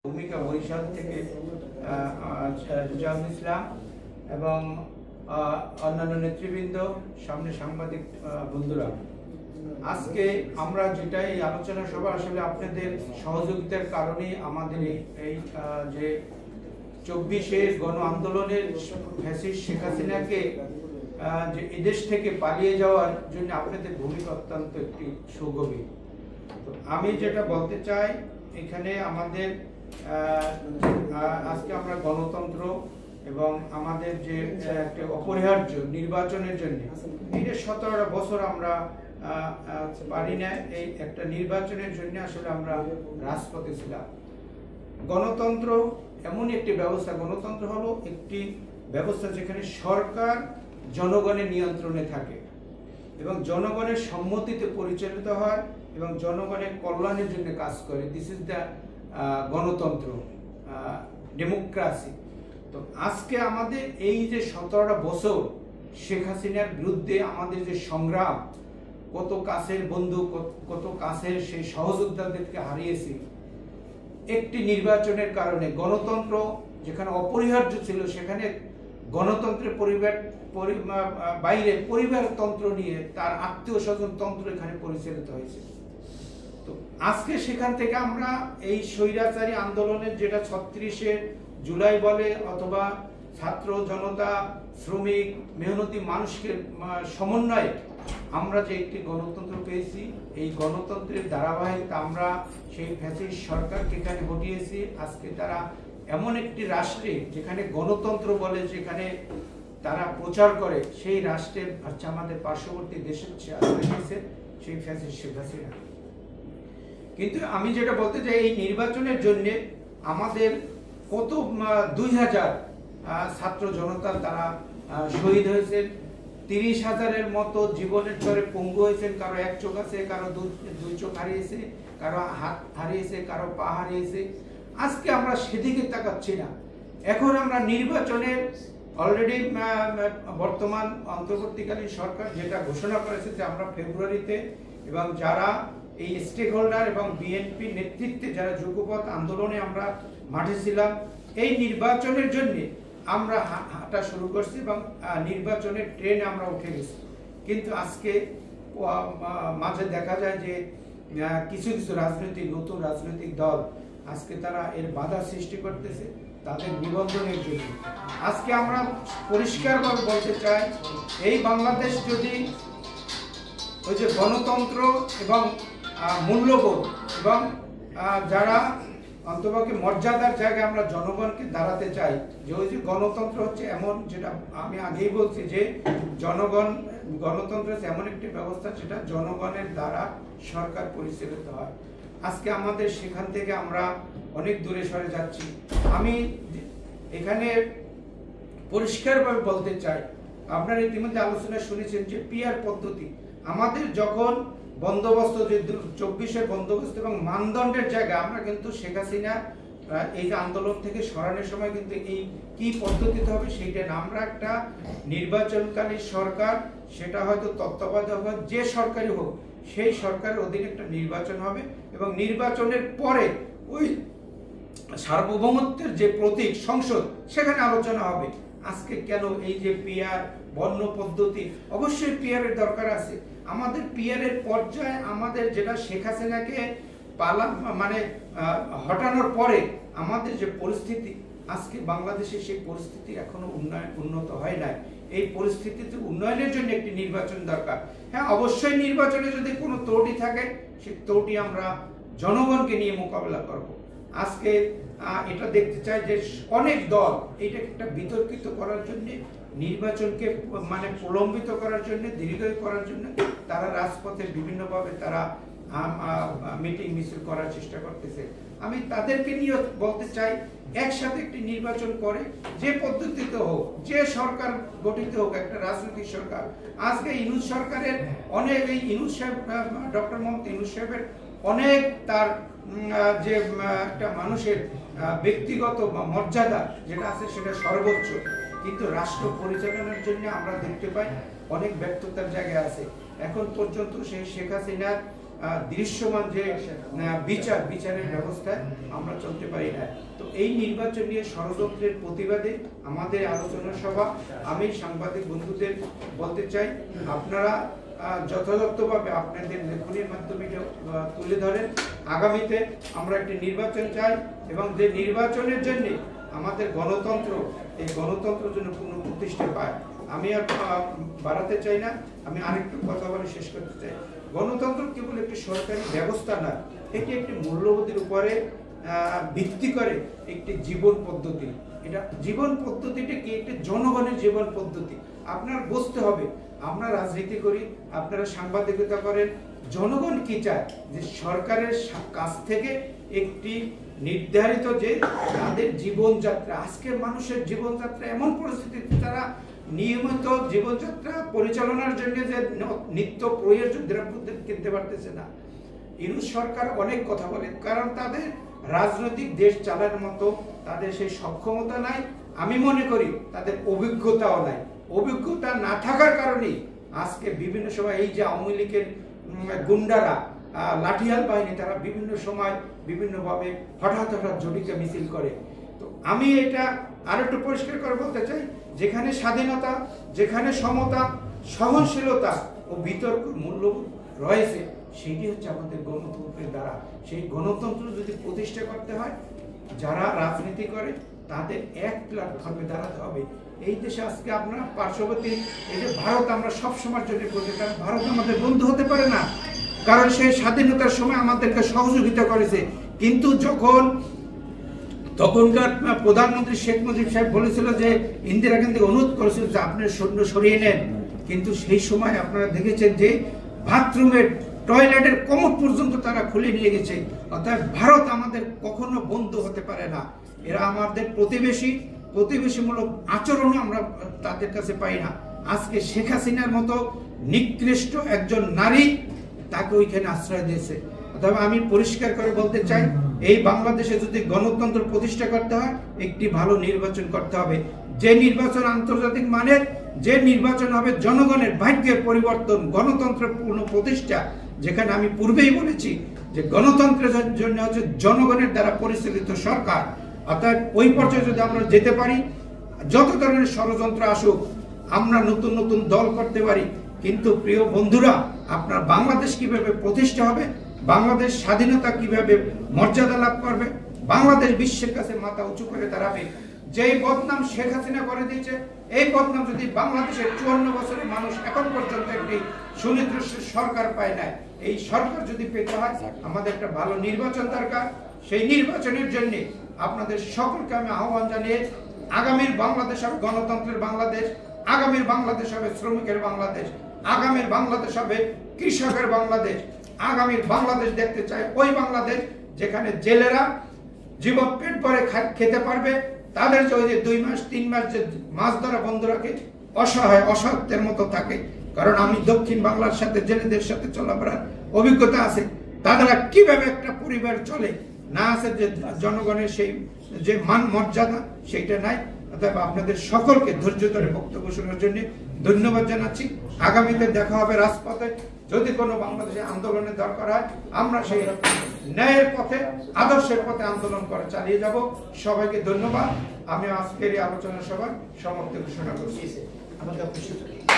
ভূমিকা বরিশাল থেকে রিজাউল ইসলাম এবং অন্যান্য নেতৃবৃন্দ, সামনে সাংবাদিক বন্ধুরা, আজকে আমরা যেটা এই আলোচনা সভা আসলে আপনাদের সহযোগিতার কারণে আমাদের এই যে 24-এর গণ আন্দোলনের ফ্যাসিস্ট শেখ হাসিনাকে যে এদেশ থেকে পালিয়ে যাওয়ার জন্য আপনাদের ভূমিকা অত্যন্ত একটি সুগভীর। তো আমি যেটা বলতে চাই, এখানে আমাদের আজকে আমরা গণতন্ত্র এবং আমাদের যে একটা অপরিহার্য নির্বাচনের জন্য এই যে 17টা বছর আমরা পারি না, এই একটা নির্বাচনের জন্য আসলে আমরা রাজপথে ছিলাম। গণতন্ত্র এমন একটি ব্যবস্থা, গণতন্ত্র হলো একটি ব্যবস্থা যেখানে সরকার জনগণের নিয়ন্ত্রণে থাকে এবং জনগণের সম্মতিতে পরিচালিত হয় এবং জনগণের কল্যাণের জন্য কাজ করে। দিস ইজ দ্য গণতন্ত্র, ডেমোক্রেসি। তো আজকে আমাদের এই যে 17টা বছর শেখ হাসিনার বিরুদ্ধে আমাদের যে সংগ্রাম, কত কাছের বন্ধু, কত কাছের সেই সহযোদ্ধাদেরকে হারিয়েছি একটি নির্বাচনের কারণে। গণতন্ত্র যেখানে অপরিহার্য ছিল, সেখানে গণতন্ত্রের বাইরে পরিবারতন্ত্র নিয়ে তার আত্মীয় স্বজন তন্ত্র এখানে পরিচালিত হয়েছে। তো আজকে সেখান থেকে আমরা এই স্বৈরাচারী আন্দোলনের, যেটা 36শে জুলাই বলে অথবা ছাত্র জনতা, শ্রমিক, মেহনতি মানুষকে সমন্বয়ে আমরা যে একটি গণতন্ত্র পেয়েছি, এই গণতন্ত্রের ধারাবাহিকতা আমরা সেই ফ্যাসিস্ট সরকারকে এখানে হটিয়েছি। আজকে তারা এমন একটি রাষ্ট্রে যেখানে গণতন্ত্র বলে, যেখানে তারা প্রচার করে, সেই রাষ্ট্রের হচ্ছে আমাদের পার্শ্ববর্তী দেশের সেই ফ্যাসিস্ট শেখ হাসিনা। কিন্তু আমি যেটা বলতে চাই, এই নির্বাচনের জন্য আমাদের কত 2000 ছাত্র জনতা তারা শহীদ হয়েছেন, 30,000-এর মতো জীবনের চরে পঙ্গু হয়েছেন। কারো এক চোখ আছে, কারো দুই চোখ হারিয়েছে, কারো হাত হারিয়েছে, কারো পা হারিয়েছে। আজকে আমরা সেদিকে তাকাচ্ছি না। এখন আমরা নির্বাচনের অলরেডি বর্তমান অন্তর্বর্তীকালীন সরকার যেটা ঘোষণা করেছে যে আমরা ফেব্রুয়ারিতে, এবং যারা এই স্টেক হোল্ডার এবং বিএনপি নেতৃত্বে যারা যুগপৎ আন্দোলনে আমরা মাঠে ছিলাম, এই নির্বাচনের জন্য আমরা হাঁটা শুরু করছি এবং নির্বাচনের ট্রেনে আমরা উঠে গেছি। কিন্তু আজকে মাঝে দেখা যায় যে কিছু কিছু নতুন রাজনৈতিক দল আজকে তারা এর বাধা সৃষ্টি করতেছে তাদের নিবন্ধনের জন্য। আজকে আমরা পরিষ্কারভাবে বলতে চাই, এই বাংলাদেশ যদি ওই যে গণতন্ত্র এবং মূল্যবোধ এবং যারা অন্তপক্ষে মর্যাদার জায়গায় আমরা জনগণকে দাঁড়াতে চাই, যে ওই যে গণতন্ত্র হচ্ছে এমন, যেটা আমি আগেই বলছি যে গণতন্ত্র হচ্ছে এমন একটি ব্যবস্থা যেটা জনগণের দ্বারা সরকার পরিচালিত হয়। আজকে আমাদের সেখান থেকে আমরা অনেক দূরে সরে যাচ্ছি। আমি এখানে পরিষ্কারভাবে বলতে চাই, আপনারা ইতিমধ্যে আলোচনা শুনেছেন যে পিআর পদ্ধতি, আমাদের যখন বন্দোবস্ত, যে 24-এর বন্দোবস্ত এবং মানদণ্ডের জায়গা, আমরা কিন্তু শেখ হাসিনা এই যে আন্দোলন থেকে সরানোর সময় কিন্তু এই কি পদ্ধতিতে হবে সেইটা না, আমরা একটা নির্বাচনকালীন সরকার, সেটা হয়তো তত্ত্বাবধায়ক যে সরকারই হোক, সেই সরকারের অধীনে একটা নির্বাচন হবে এবং নির্বাচনের পরে ওই সার্বভৌমত্বের যে প্রতীক সংসদ, সেখানে আলোচনা হবে। আজকে কেন এই যে পিআর বর্ণ পদ্ধতি, অবশ্যই পিআরের দরকার আছে। আমাদের পিআরের পর্যায়ে আমাদের যেটা শেখ হাসিনাকে হটানোর পরে আমাদের যে পরিস্থিতি, আজকে বাংলাদেশে সেই পরিস্থিতি এখনো উন্নত হয় নাই। এই পরিস্থিতিতে উন্নয়নের জন্য একটি নির্বাচন দরকার। হ্যাঁ, অবশ্যই নির্বাচনে যদি কোনো ত্রুটি থাকে, সেই ত্রুটি আমরা জনগণকে নিয়ে মোকাবেলা করব। আজকে এটা দেখতে চাই যে অনেক দল এটা একটা বিতর্কিত করার জন্য, নির্বাচনকে প্রলম্বিত করার জন্য, দীর্ঘায়ু করার জন্য তারা রাজপথে বিভিন্নভাবে তারা মিটিং মিছিল করার চেষ্টা করতেছে। আমি তাদেরকে নিয়ে বলতে চাই, একসাথে একটি নির্বাচন করে, যে পদ্ধতিতে হোক, যে সরকার গঠিত হোক, একটা রাজনৈতিক সরকার। আজকে ইউনূস সরকারের অনেক, এই ইউনূস সাহেব, ডক্টর মোহাম্মদ ইউনূস সাহেবের অনেক, তার যে একটা মানুষের ব্যক্তিগত মর্যাদা যেটা আছে সেটা সর্বোচ্চ, কিন্তু রাষ্ট্র পরিচালনার জন্য আমরা দেখতে পাই অনেক ব্যর্থতার জায়গা আছে। এখন পর্যন্ত সেই শেখ হাসিনার দৃশ্যমান যে বিচারের ব্যবস্থায় আমরা চলতে পারি না। তো এই নির্বাচন নিয়ে ষড়যন্ত্রের প্রতিবাদে আমাদের আলোচনা সভা। আমি সাংবাদিক বন্ধুদের বলতে চাই, আপনারা যথাযথভাবে আপনাদের লেখনের মাধ্যমে তুলে ধরেন। আগামীতে আমরা একটি নির্বাচন চাই এবং যে নির্বাচনের জন্য আমাদের গণতন্ত্র, এই গণতন্ত্র যেন পুনঃপ্রতিষ্ঠা পায়। আমি আর বাড়াতে চাই না, আমি আরেকটু কথা বলে শেষ করতে চাই। গণতন্ত্র কেবল একটি সরকারি ব্যবস্থা না, এটি একটি মূল্যবোধের উপরে ভিত্তি করে একটি জীবন পদ্ধতি। এটা জীবন পদ্ধতিটা কি? একটি জনগণের জীবন পদ্ধতি। আপনার বুঝতে হবে, আমরা রাজনীতি করি, আপনারা সাংবাদিকতা করেন, জনগণ কি চায়? যে সরকারের কাছ থেকে একটি নির্ধারিত যে তাদের জীবনযাত্রা, আজকের মানুষের জীবনযাত্রা এমন পরিস্থিতিতে তারা নিয়মিত জীবনযাত্রা পরিচালনার জন্য যে নিত্য প্রয়োজন দ্রব্য কিনতে পারতেছে না। ইউনূস সরকার অনেক কথা বলে, কারণ তাদের রাজনৈতিক দেশ চালানোর মতো তাদের সেই সক্ষমতা নাই। আমি মনে করি তাদের অভিজ্ঞতাও নাই। অভিজ্ঞতা না থাকার কারণেই আজকে বিভিন্ন সময় এই যে আওয়ামী লীগের গুন্ডারা, লাঠিয়াল বাহিনী, তারা বিভিন্ন সময় বিভিন্নভাবে হঠাৎ জড়িত মিছিল করে। তো আমি এটা আর একটু পরিষ্কার করে বলতে চাই, যেখানে স্বাধীনতা, যেখানে সমতা, সহনশীলতা ও বিতর্ক মূল্যবোধ রয়েছে, সেটি হচ্ছে আমাদের গণতন্ত্রের দ্বারা। সেই গণতন্ত্র যদি প্রতিষ্ঠা করতে হয়, যারা রাজনীতি করে তাদের এক প্ল্যাটফর্মে দাঁড়াতে হবে। এই দেশে আজকে আমরা পার্শ্ববর্তী এই যে ভারত, আমরা সবসময়ের জন্য বলতে, কারণ ভারত আমাদের বন্ধু হতে পারে না, কারণ সেই স্বাধীনতার সময় আমাদেরকে সহযোগিতা করেছে। কিন্তু তখনকার প্রধানমন্ত্রী শেখ মুজিব সাহেব বলেছিল যে ইন্দিরা গান্ধী অনুরোধ করেছিল যে আপনি সৈন্য সরিয়ে নেন, কিন্তু সেই সময় আপনারা দেখেছেন যে বাথরুমের টয়লেটের কমোড পর্যন্ত তারা খুলে নিয়ে গেছে। অর্থাৎ ভারত আমাদের কখনো বন্ধু হতে পারে না। এরা আমাদের প্রতিবেশীমূলক আচরণও আমরা তাদের কাছে পাই না। আজকে শেখ হাসিনার মতো নিকৃষ্ট একজন নারী তাকে ওইখানে আশ্রয় দিয়েছে। অথবা আমি পরিষ্কার করে বলতে চাই, এই বাংলাদেশে যদি গণতন্ত্র প্রতিষ্ঠা করতে হয়, একটি ভালো নির্বাচন করতে হবে। যে নির্বাচন আন্তর্জাতিক মানের, যে নির্বাচন হবে জনগণের ভাগ্যের পরিবর্তন, গণতন্ত্রের পূর্ণ প্রতিষ্ঠা। যেখানে আমি পূর্বেই বলেছি যে গণতন্ত্রের জন্য হচ্ছে জনগণের দ্বারা পরিচালিত সরকার। অর্থাৎ ওই পর্যায়ে যদি আমরা যেতে পারি, যত ধরনের ষড়যন্ত্র আসুক, আমরা নতুন নতুন দল করতে পারি, কিন্তু প্রিয় বন্ধুরা, আপনার বাংলাদেশ কিভাবে প্রতিষ্ঠা হবে, বাংলাদেশ স্বাধীনতা কিভাবে মর্যাদা লাভ করবে, বাংলাদেশ বিশ্বের কাছে মাথা উঁচু করে দাঁড়াবে, যেই বদনাম শেখ হাসিনা করে দিয়েছে, এই বদনাম যদি বাংলাদেশের 54 বছরের মানুষ এখন পর্যন্ত একটি সুনির্দিষ্ট সরকার পায় না, এই সরকার যদি পেতে হয়, আমাদের একটা ভালো নির্বাচন দরকার। সেই নির্বাচনের জন্য আপনাদের সকলকে আমি আহ্বান জানিয়ে, আগামীর বাংলাদেশ হবে গণতন্ত্রের বাংলাদেশ, আগামীর বাংলাদেশ হবে শ্রমিকের বাংলাদেশ, আগামীর বাংলাদেশ হবে কৃষকের বাংলাদেশ, আগামীর বাংলাদেশ দেখতে চাই ওই বাংলাদেশ যেখানে জেলেরা জীবন পেট ভরে খেতে পারবে, তাদের যে ওই যে 2 মাস 3 মাস যে মাছ ধরা বন্ধ রাখে, অসহায় অসহায়ের মতো থাকে। কারণ আমি দক্ষিণ বাংলার সাথে জেলেদের সাথে চলাফেরার অভিজ্ঞতা আছে, তারা কিভাবে একটা পরিবার চলে, না আছে যে জনগণের সেই যে মান মর্যাদা, সেইটা নাই। অতএব আপনাদের সকলকে ধৈর্য ধরে বক্তব্য শোনার জন্য ধন্যবাদ জানাচ্ছি। আগামীতে দেখা হবে রাজপথে। যদি কোনো বাংলাদেশে আন্দোলনের দরকার হয়, আমরা সেই ন্যায়ের পথে, আদর্শের পথে আন্দোলন করে চালিয়ে যাব। সবাইকে ধন্যবাদ। আমি আজকের এই আলোচনা সভায় সমাপ্তি ঘোষণা করছি।